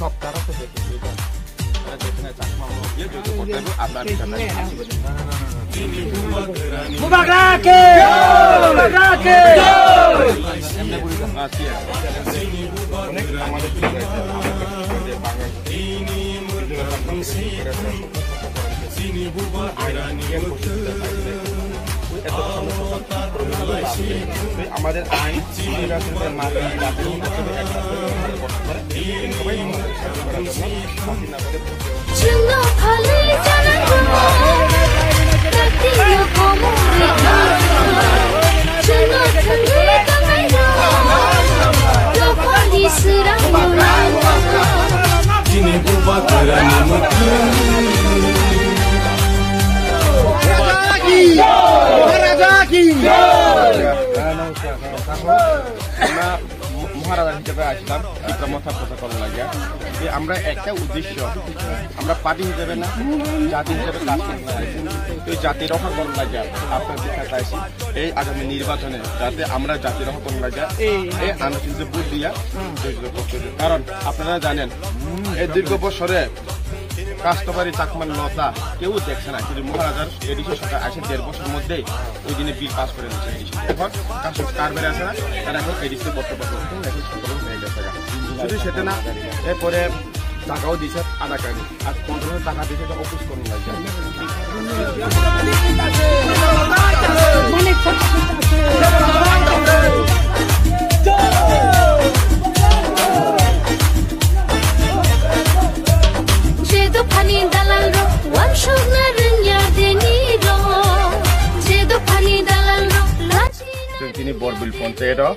সপ্তাহ যেখানে চাকমা দিয়ে যৌথ করতে হবে আপনার আমাদের আইন মহারাজা হিসেবে আসলাম মথা প্রোটোকল লাগিয়া যে আমরা একটা উদ্দেশ্য আমরা পার্টি হিসেবে না জাতি হিসেবে কাজ করতে এই জাতি রক্ষা করার লাগিয়া আপনার দেখা চাইছি এই আগামী নির্বাচনে যাতে আমরা জাতি রক্ষা করার লাগিয়া এই আনুষ্ঠানিক ভোট দিয়া কারণ আপনারা জানেন এই দীর্ঘ বছরে কাস্টমারি চাকমান লতা কেউ দেখছে না কিন্তু মহারাজার এডিশন সরকার আসে 1.5 বছরের মধ্যেই ওই দিনে বিল পাস করে দিচ্ছে এডিশন এখন কার বেড়ে আসে না তারা এখন এডিশন বক্তব্য হয়ে গেছে শুধু সেটা না এরপরে টাকাও দিচ্ছে আধা কানি আর 15 টাকা দিচ্ছে তো অফিস করুন লাগে Ini Borbil Pontero,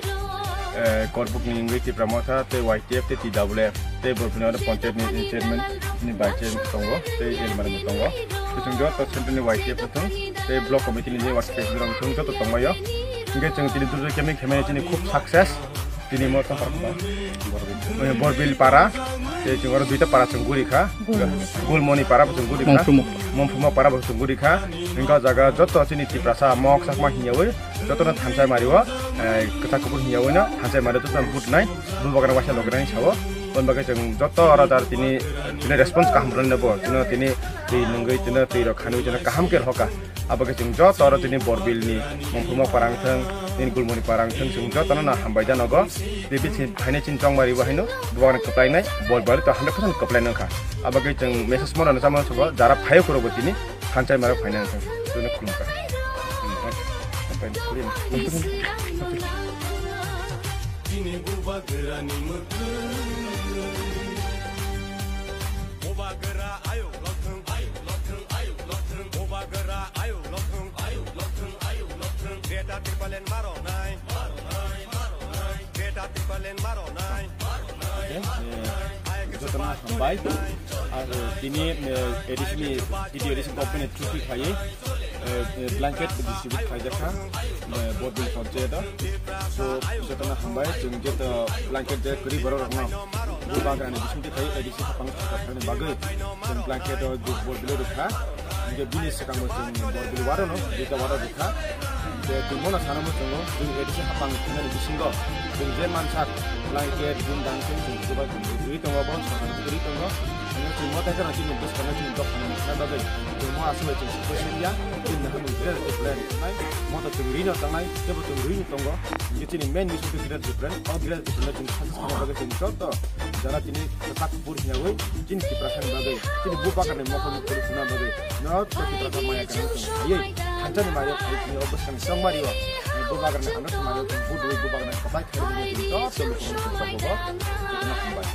Korbuk Ningwi ti Pramotha, te YTF te TWF, te Borbil ada Pontet ni chairman ni vice chairman Tongo, te chairman Tongo. Te Tungjo to center ni YTF tu, te block committee ni was president Tungjo to Tongo yo. Ngai chung ti dulu kami ni khub sukses. Tini mo to Borbil para, te chungaro duita para chungguri kha, Gulmoni para chungguri kha, Momfuma para chungguri kha, engka jaga joto chini ti prasa mok sakma hiyawe. যতটা থানচাই মারিব কথা কুকুর হিয়াবই না থানচাই মারি তো বুট নাই বুবাগান বাসা লগরানি ছাব কোনবাকে जों যত রাজার তিনি রেসপন্স কাহামরন নেব তিনি এই নঙ্গই তিনি রখানি তিনি কাহামকের হকা আবাকে जों যত আর তিনি বরবিলনি মমফুমা পারাংথং তিনি গুলমনি পারাংথং जों যত না হামবাই জানগ বেবি ফাইনে চিনচং মারিব হাইনো বুবাগান কপ্লাইনাই বরবালি তো 100% কপ্লাইন খা আবাকে जों মেসেজ মরানো সামন সব যারা ফাইও করব তিনি থানচাই মারি ফাইনান্স जों খুলুমকা Kini buba gerani mutu, buba gera ayo lotung, buba gera ayo lotung, Greta Thunberg maro nai, Greta Thunberg maro nai. Jotono sampai, ini edisi company cuti kaya. Blanket distribute khajakan Borbil Pontero so jotana hambai jungje to blanket je kuri baro rangna bubagan disunti khai edisi hapang khane bagai jeng blanket do Borbil rukha je binis sakang jeng Borbil waro no jeta waro rukha je timona sanamo jongo jeng edisi hapang khane disingo jeng je mansak blanket gundang jeng buba duri tongo bon duri tongo semua tak kena cuma bos karena cuma dok karena saya bagai semua asal itu spesialnya ini nak mungkin plan naik mau tak tungguin atau naik coba tungguin tunggu jadi ini main misi itu tidak different oh tidak different cuma sama bagai contoh jalan ini tetap buruknya woi jadi diperasaan bagai jadi buka karena mau kamu terus guna bagai not tapi terasa maya kan iya hancur maya ini obes kan semua dia buka karena anak maya budu buka karena kebaik hari ini contoh selalu kamu coba itu nak kembali